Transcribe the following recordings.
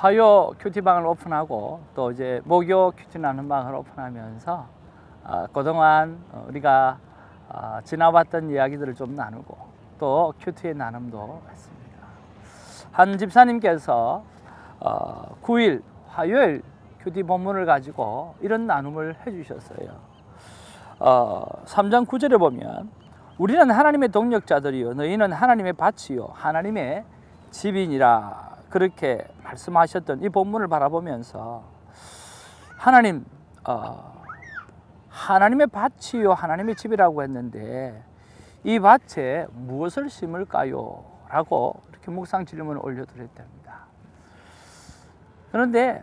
화요 큐티방을 오픈하고 또 이제 목요 큐티 나눔 방을 오픈하면서 그동안 우리가 지나봤던 이야기들을 좀 나누고 또 큐티의 나눔도 했습니다. 한 집사님께서 9일 화요일 큐티 본문을 가지고 이런 나눔을 해주셨어요. 3장 9절에 보면 우리는 하나님의 동력자들이요 너희는 하나님의 밭이요 하나님의 집이니라 그렇게 말씀하셨던 이 본문을 바라보면서 하나님의 밭이요 하나님의 집이라고 했는데 이 밭에 무엇을 심을까요? 라고 이렇게 묵상 질문을 올려드렸답니다. 그런데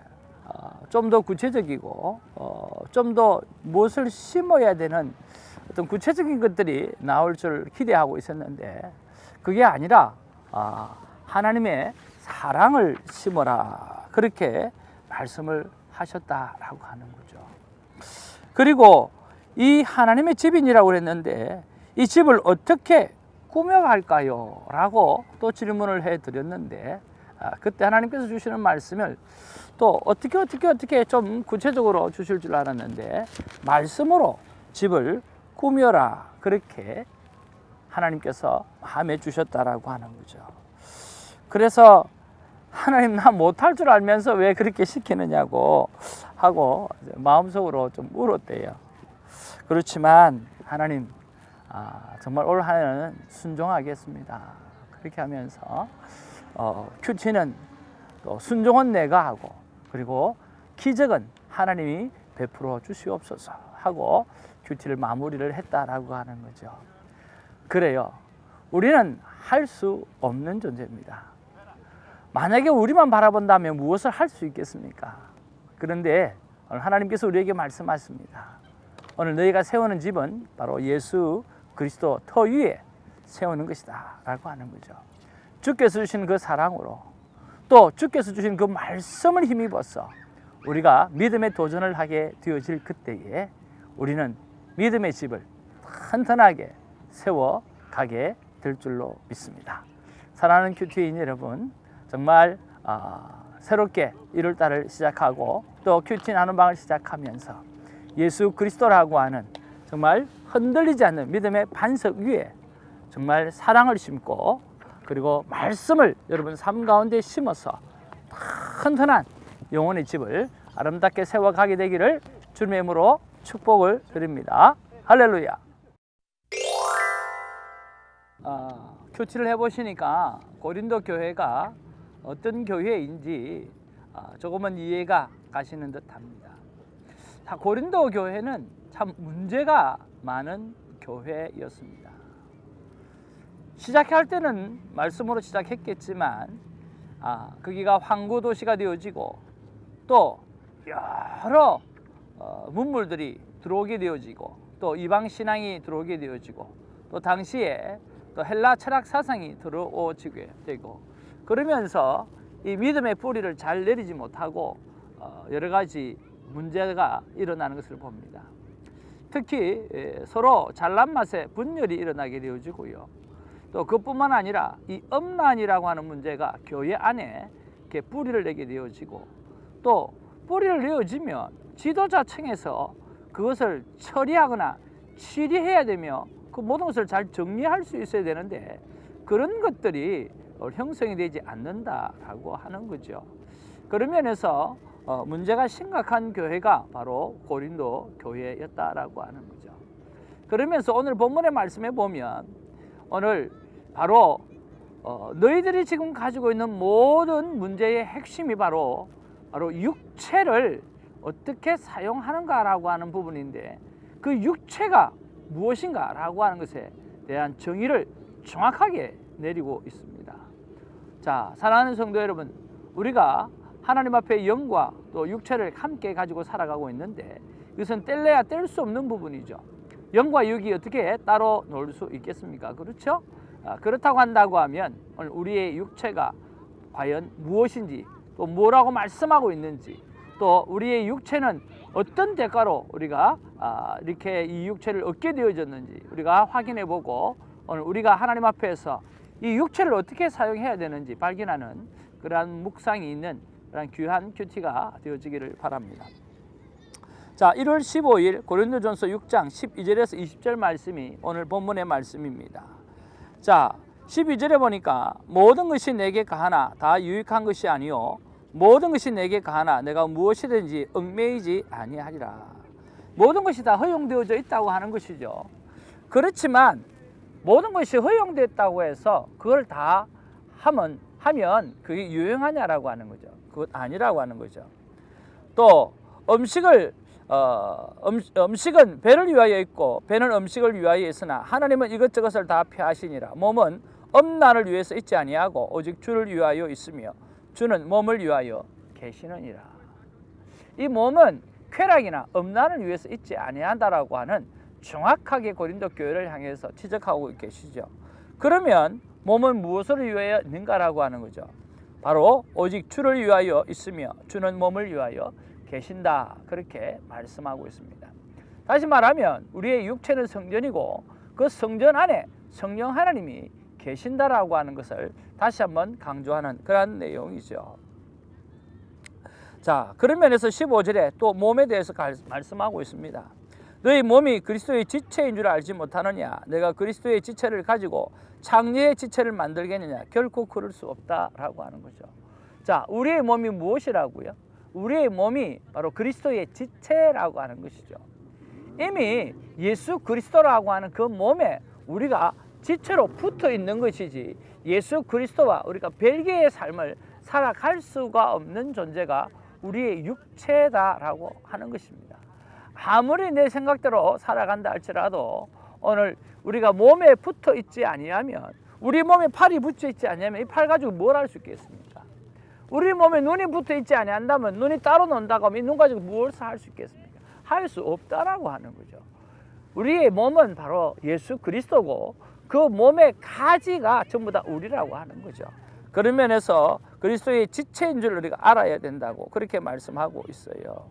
좀 더 구체적이고 좀 더 무엇을 심어야 되는 어떤 구체적인 것들이 나올 줄 기대하고 있었는데 그게 아니라 하나님의 사랑을 심어라 그렇게 말씀을 하셨다라고 하는 거죠. 그리고 이 하나님의 집이라고 했는데 이 집을 어떻게 꾸며갈까요? 라고 또 질문을 해드렸는데 그때 하나님께서 주시는 말씀을 또 어떻게 좀 구체적으로 주실 줄 알았는데 말씀으로 집을 꾸며라 그렇게 하나님께서 마음에 주셨다라고 하는 거죠. 그래서 하나님 나 못할 줄 알면서 왜 그렇게 시키느냐고 하고 마음속으로 좀 울었대요. 그렇지만 하나님 정말 올 한 해는 순종하겠습니다. 그렇게 하면서 큐티는 또 순종은 내가 하고 그리고 기적은 하나님이 베풀어 주시옵소서 하고 큐티를 마무리를 했다라고 하는 거죠. 그래요. 우리는 할 수 없는 존재입니다. 만약에 우리만 바라본다면 무엇을 할 수 있겠습니까? 그런데 오늘 하나님께서 우리에게 말씀하십니다. 오늘 너희가 세우는 집은 바로 예수 그리스도 터 위에 세우는 것이다 라고 하는 거죠. 주께서 주신 그 사랑으로 또 주께서 주신 그 말씀을 힘입어서 우리가 믿음의 도전을 하게 되어질 그때에 우리는 믿음의 집을 튼튼하게 세워가게 될 줄로 믿습니다. 사랑하는 큐티인 여러분, 정말 새롭게 1월달을 시작하고 또 큐티 나눔방을 시작하면서 예수 그리스도라고 하는 정말 흔들리지 않는 믿음의 반석 위에 정말 사랑을 심고 그리고 말씀을 여러분 삶 가운데 심어서 튼튼한 영혼의 집을 아름답게 세워가게 되기를 주님의 이름으로 축복을 드립니다. 할렐루야. 큐티를 해보시니까 고린도 교회가 어떤 교회인지 조금은 이해가 가시는 듯 합니다. 고린도 교회는 참 문제가 많은 교회였습니다. 시작할 때는 말씀으로 시작했겠지만 거기가 황구 도시가 되어지고 또 여러 문물들이 들어오게 되어지고 또 이방 신앙이 들어오게 되어지고 또 당시에 또 헬라 철학 사상이 들어오게 되고 그러면서 이 믿음의 뿌리를 잘 내리지 못하고 여러 가지 문제가 일어나는 것을 봅니다. 특히 서로 잘난 맛에 분열이 일어나게 되어지고요. 또 그뿐만 아니라 이 음란이라고 하는 문제가 교회 안에 이렇게 뿌리를 내게 되어지고 또 뿌리를 내어지면 지도자층에서 그것을 처리하거나 치리해야 되며 그 모든 것을 잘 정리할 수 있어야 되는데 그런 것들이 형성이 되지 않는다라고 하는 거죠. 그런 면에서 문제가 심각한 교회가 바로 고린도 교회였다라고 하는 거죠. 그러면서 오늘 본문의 말씀에 보면 오늘 바로 너희들이 지금 가지고 있는 모든 문제의 핵심이 바로 육체를 어떻게 사용하는가라고 하는 부분인데 그 육체가 무엇인가라고 하는 것에 대한 정의를 정확하게 내리고 있습니다. 자, 사랑하는 성도 여러분, 우리가 하나님 앞에 영과 또 육체를 함께 가지고 살아가고 있는데 이것은 뗄래야 뗄 수 없는 부분이죠. 영과 육이 어떻게 따로 놀 수 있겠습니까? 그렇죠? 그렇다고 한다고 하면 오늘 우리의 육체가 과연 무엇인지 또 뭐라고 말씀하고 있는지 또 우리의 육체는 어떤 대가로 우리가 이렇게 이 육체를 얻게 되어졌는지 우리가 확인해 보고 오늘 우리가 하나님 앞에서 이 육체를 어떻게 사용해야 되는지 발견하는 그러한 묵상이 있는 그런 귀한 큐티가 되어지기를 바랍니다. 자, 1월 15일 고린도전서 6장 12절에서 20절 말씀이 오늘 본문의 말씀입니다. 자, 12절에 보니까 모든 것이 내게 가하나 다 유익한 것이 아니요 모든 것이 내게 가하나 내가 무엇이든지 얽매이지 아니하리라. 모든 것이 다 허용되어져 있다고 하는 것이죠. 그렇지만 모든 것이 허용됐다고 해서 그걸 다 하면 그게 유용하냐라고 하는 거죠. 그것 아니라고 하는 거죠. 또 음식은 배를 위하여 있고 배는 음식을 위하여 있으나 하나님은 이것저것을 다 피하시니라. 몸은 엄난을 위해서 있지 아니하고 오직 주를 위하여 있으며 주는 몸을 위하여 계시느니라. 이 몸은 쾌락이나 엄난을 위해서 있지 아니한다라고 하는 정확하게 고린도 교회를 향해서 지적하고 계시죠. 그러면 몸은 무엇을 위하여 있는가라고 하는 거죠. 바로 오직 주를 위하여 있으며 주는 몸을 위하여 계신다. 그렇게 말씀하고 있습니다. 다시 말하면 우리의 육체는 성전이고 그 성전 안에 성령 하나님이 계신다라고 하는 것을 다시 한번 강조하는 그런 내용이죠. 자, 그런 면에서 15절에 또 몸에 대해서 말씀하고 있습니다. 너희 몸이 그리스도의 지체인 줄 알지 못하느냐? 내가 그리스도의 지체를 가지고 창녀의 지체를 만들겠느냐? 결코 그럴 수 없다라고 하는 거죠. 자, 우리의 몸이 무엇이라고요? 우리의 몸이 바로 그리스도의 지체라고 하는 것이죠. 이미 예수 그리스도라고 하는 그 몸에 우리가 지체로 붙어 있는 것이지 예수 그리스도와 우리가 별개의 삶을 살아갈 수가 없는 존재가 우리의 육체다라고 하는 것입니다. 아무리 내 생각대로 살아간다 할지라도 오늘 우리가 몸에 붙어 있지 아니하면 우리 몸에 팔이 붙어 있지 아니하면 이 팔 가지고 뭘 할 수 있겠습니까? 우리 몸에 눈이 붙어 있지 아니한다면 눈이 따로 논다고 하면 이 눈 가지고 무엇을 할 수 있겠습니까? 할 수 없다라고 하는 거죠. 우리의 몸은 바로 예수 그리스도고 그 몸의 가지가 전부 다 우리라고 하는 거죠. 그런 면에서 그리스도의 지체인 줄 우리가 알아야 된다고 그렇게 말씀하고 있어요.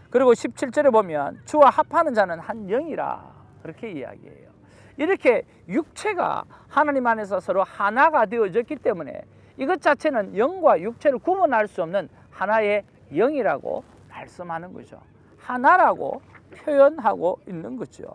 그리고 17절에 보면 주와 합하는 자는 한 영이라 그렇게 이야기해요. 이렇게 육체가 하나님 안에서 서로 하나가 되어졌기 때문에 이것 자체는 영과 육체를 구분할 수 없는 하나의 영이라고 말씀하는 거죠. 하나라고 표현하고 있는 거죠.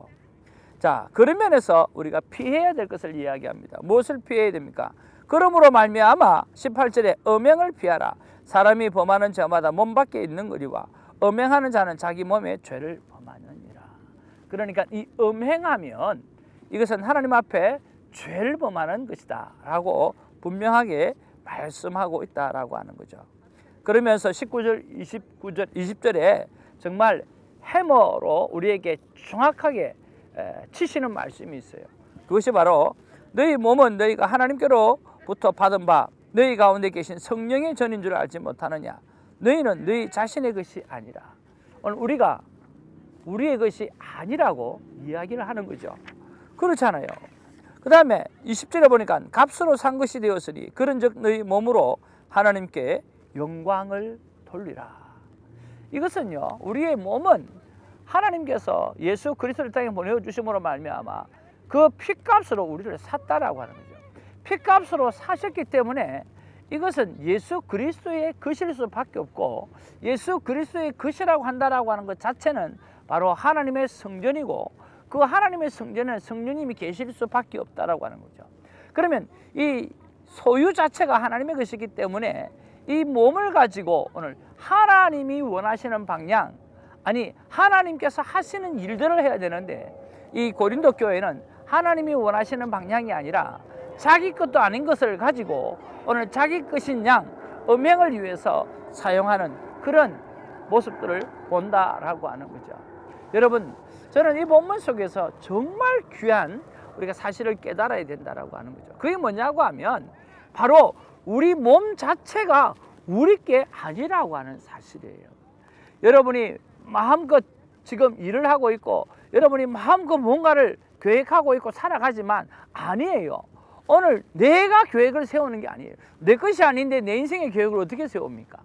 자, 그런 면에서 우리가 피해야 될 것을 이야기합니다. 무엇을 피해야 됩니까? 그러므로 말미암아 18절에 음행을 피하라. 사람이 범하는 죄마다 몸 밖에 있는 거리와 음행하는 자는 자기 몸에 죄를 범하느니라. 그러니까 이 음행하면 이것은 하나님 앞에 죄를 범하는 것이다 라고 분명하게 말씀하고 있다라고 하는 거죠. 그러면서 19절, 29절, 20절에 정말 해머로 우리에게 정확하게 치시는 말씀이 있어요. 그것이 바로 너희 몸은 너희가 하나님께로부터 받은 바 너희 가운데 계신 성령의 전인 줄 알지 못하느냐? 너희는 너희 자신의 것이 아니라. 오늘 우리가 우리의 것이 아니라고 이야기를 하는 거죠. 그렇잖아요. 그 다음에 20절에 보니까 값으로 산 것이 되었으니 그런즉 너희 몸으로 하나님께 영광을 돌리라. 이것은요, 우리의 몸은 하나님께서 예수 그리스도를 땅에 보내주심으로 말미암아 그 피값으로 우리를 샀다라고 하는 거죠. 피값으로 사셨기 때문에 이것은 예수 그리스도의 것일 수밖에 없고 예수 그리스도의 것이라고 한다라고 하는 것 자체는 바로 하나님의 성전이고 그 하나님의 성전은 성령님이 계실 수밖에 없다라고 하는 거죠. 그러면 이 소유 자체가 하나님의 것이기 때문에 이 몸을 가지고 오늘 하나님이 원하시는 방향, 아니 하나님께서 하시는 일들을 해야 되는데 이 고린도 교회는 하나님이 원하시는 방향이 아니라 자기 것도 아닌 것을 가지고 오늘 자기 것인 양 음행을 위해서 사용하는 그런 모습들을 본다라고 하는 거죠. 여러분, 저는 이 본문 속에서 정말 귀한 우리가 사실을 깨달아야 된다라고 하는 거죠. 그게 뭐냐고 하면 바로 우리 몸 자체가 우리 게 아니라고 하는 사실이에요. 여러분이 마음껏 지금 일을 하고 있고 여러분이 마음껏 뭔가를 계획하고 있고 살아가지만 아니에요. 오늘 내가 계획을 세우는 게 아니에요. 내 것이 아닌데 내 인생의 계획을 어떻게 세웁니까?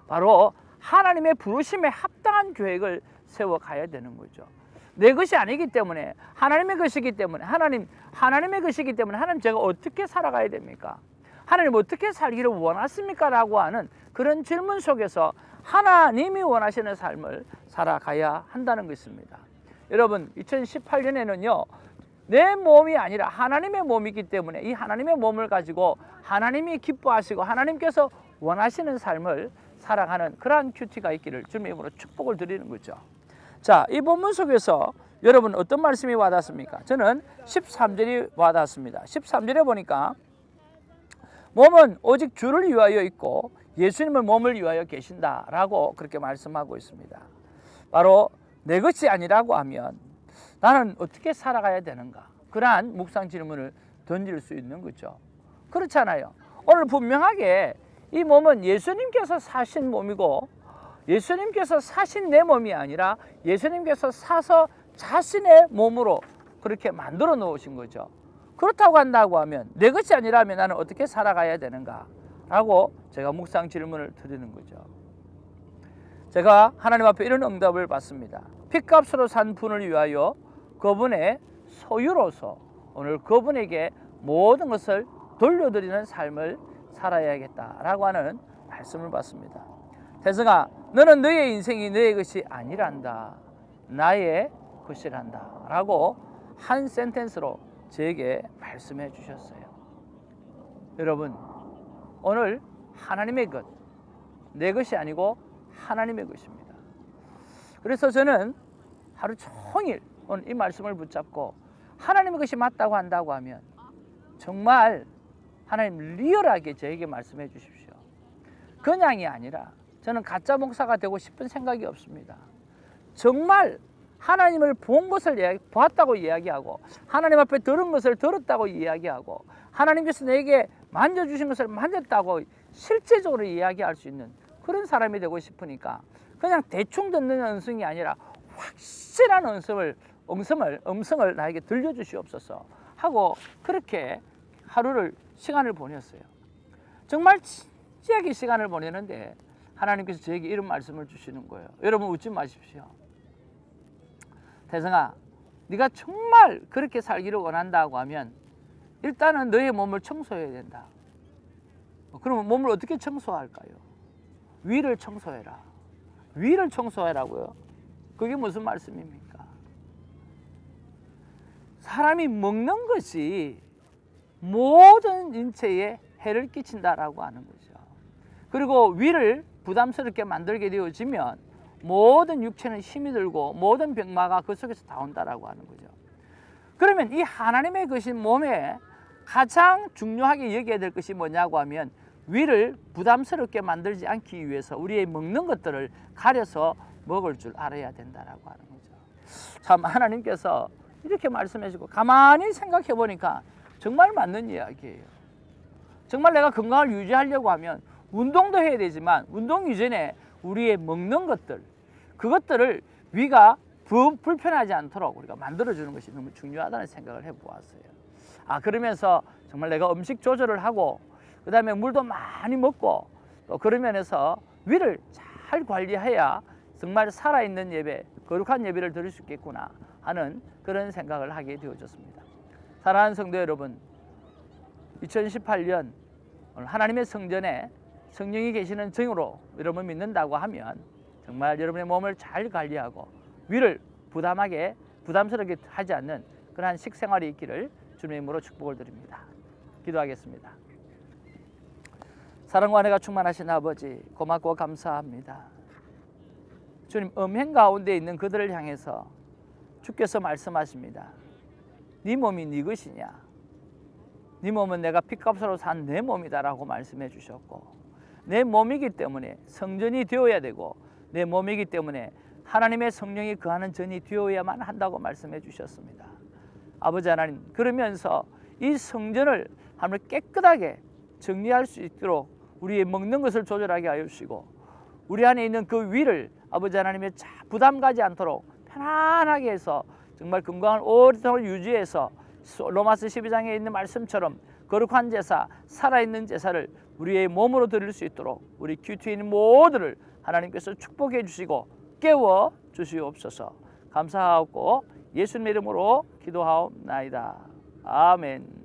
바로 하나님의 부르심에 합당한 계획을 세워가야 되는 거죠. 내 것이 아니기 때문에 하나님의 것이기 때문에 하나님의 것이기 때문에 하나님 제가 어떻게 살아가야 됩니까? 하나님 어떻게 살기를 원하십니까? 라고 하는 그런 질문 속에서 하나님이 원하시는 삶을 살아가야 한다는 것입니다. 여러분, 2018년에는요 내 몸이 아니라 하나님의 몸이기 때문에 이 하나님의 몸을 가지고 하나님이 기뻐하시고 하나님께서 원하시는 삶을 살아가는 그러한 큐티가 있기를 주님의 이름으로 축복을 드리는 거죠. 자, 이 본문 속에서 여러분 어떤 말씀이 와닿습니까? 저는 13절이 와닿았습니다. 13절에 보니까 몸은 오직 주를 위하여 있고 예수님을 몸을 위하여 계신다라고 그렇게 말씀하고 있습니다. 바로 내 것이 아니라고 하면 나는 어떻게 살아가야 되는가? 그러한 묵상 질문을 던질 수 있는 거죠. 그렇잖아요. 오늘 분명하게 이 몸은 예수님께서 사신 몸이고 예수님께서 사신 내 몸이 아니라 예수님께서 사서 자신의 몸으로 그렇게 만들어 놓으신 거죠. 그렇다고 한다고 하면 내 것이 아니라면 나는 어떻게 살아가야 되는가? 라고 제가 묵상 질문을 드리는 거죠. 제가 하나님 앞에 이런 응답을 받습니다. 핏값으로 산 분을 위하여 그분의 소유로서 오늘 그분에게 모든 것을 돌려드리는 삶을 살아야겠다라고 하는 말씀을 받습니다. 태승아, 너는 너의 인생이 너의 것이 아니란다. 나의 것이란다. 라고 한 센텐스로 저에게 말씀해 주셨어요. 여러분, 오늘 하나님의 것, 내 것이 아니고 하나님의 것입니다. 그래서 저는 하루 종일 오늘 이 말씀을 붙잡고 하나님의 것이 맞다고 한다고 하면 정말 하나님 리얼하게 저에게 말씀해 주십시오. 그냥이 아니라 저는 가짜 목사가 되고 싶은 생각이 없습니다. 정말 하나님을 본 것을 보았다고 이야기하고 하나님 앞에 들은 것을 들었다고 이야기하고 하나님께서 내게 만져주신 것을 만졌다고 실제적으로 이야기할 수 있는 그런 사람이 되고 싶으니까 그냥 대충 듣는 음성이 아니라 확실한 음성을 나에게 들려주시옵소서 하고 그렇게 하루를 시간을 보냈어요. 정말 진지하게 시간을 보내는데 하나님께서 저에게 이런 말씀을 주시는 거예요. 여러분 웃지 마십시오. 태성아, 네가 정말 그렇게 살기를 원한다고 하면 일단은 너의 몸을 청소해야 된다. 그러면 몸을 어떻게 청소할까요? 위를 청소해라. 위를 청소하라고요? 그게 무슨 말씀입니까? 사람이 먹는 것이 모든 인체에 해를 끼친다라고 하는 거죠. 그리고 위를 부담스럽게 만들게 되어지면 모든 육체는 힘이 들고 모든 병마가 그 속에서 다 온다라고 하는 거죠. 그러면 이 하나님의 것인 몸에 가장 중요하게 여겨야 될 것이 뭐냐고 하면 위를 부담스럽게 만들지 않기 위해서 우리의 먹는 것들을 가려서 먹을 줄 알아야 된다라고 하는 거죠. 참 하나님께서 이렇게 말씀해 주고 가만히 생각해 보니까 정말 맞는 이야기예요. 정말 내가 건강을 유지하려고 하면 운동도 해야 되지만 운동 이전에 우리의 먹는 것들 그것들을 위가 불편하지 않도록 우리가 만들어주는 것이 너무 중요하다는 생각을 해보았어요. 그러면서 정말 내가 음식 조절을 하고 그 다음에 물도 많이 먹고 또 그런 면에서 위를 잘 관리해야 정말 살아있는 예배, 거룩한 예배를 드릴 수 있겠구나 하는 그런 생각을 하게 되어졌습니다. 사랑하는 성도 여러분, 2018년 하나님의 성전에 성령이 계시는 증으로 여러분 믿는다고 하면 정말 여러분의 몸을 잘 관리하고 위를 부담스럽게 하지 않는 그러한 식생활이 있기를 주님의 이름으로 축복을 드립니다. 기도하겠습니다. 사랑과 은혜가 충만하신 아버지, 고맙고 감사합니다. 주님, 음행 가운데 있는 그들을 향해서 주께서 말씀하십니다. 네 몸이 네 것이냐? 네 몸은 내가 핏값으로 산 내 몸이다라고 말씀해 주셨고, 내 몸이기 때문에 성전이 되어야 되고 내 몸이기 때문에 하나님의 성령이 거하는 전이 되어야만 한다고 말씀해 주셨습니다. 아버지 하나님, 그러면서 이 성전을 하나님 깨끗하게 정리할 수 있도록 우리의 먹는 것을 조절하게 하여 주시고 우리 안에 있는 그 위를 아버지 하나님의 부담 가지 않도록 편안하게 해서 정말 건강을 오랫동안 유지해서 로마서 12장에 있는 말씀처럼 거룩한 제사, 살아있는 제사를 우리의 몸으로 드릴 수 있도록 우리 큐티에 있는 모두를 하나님께서 축복해 주시고 깨워 주시옵소서. 감사하고 예수님의 이름으로 기도하옵나이다. 아멘.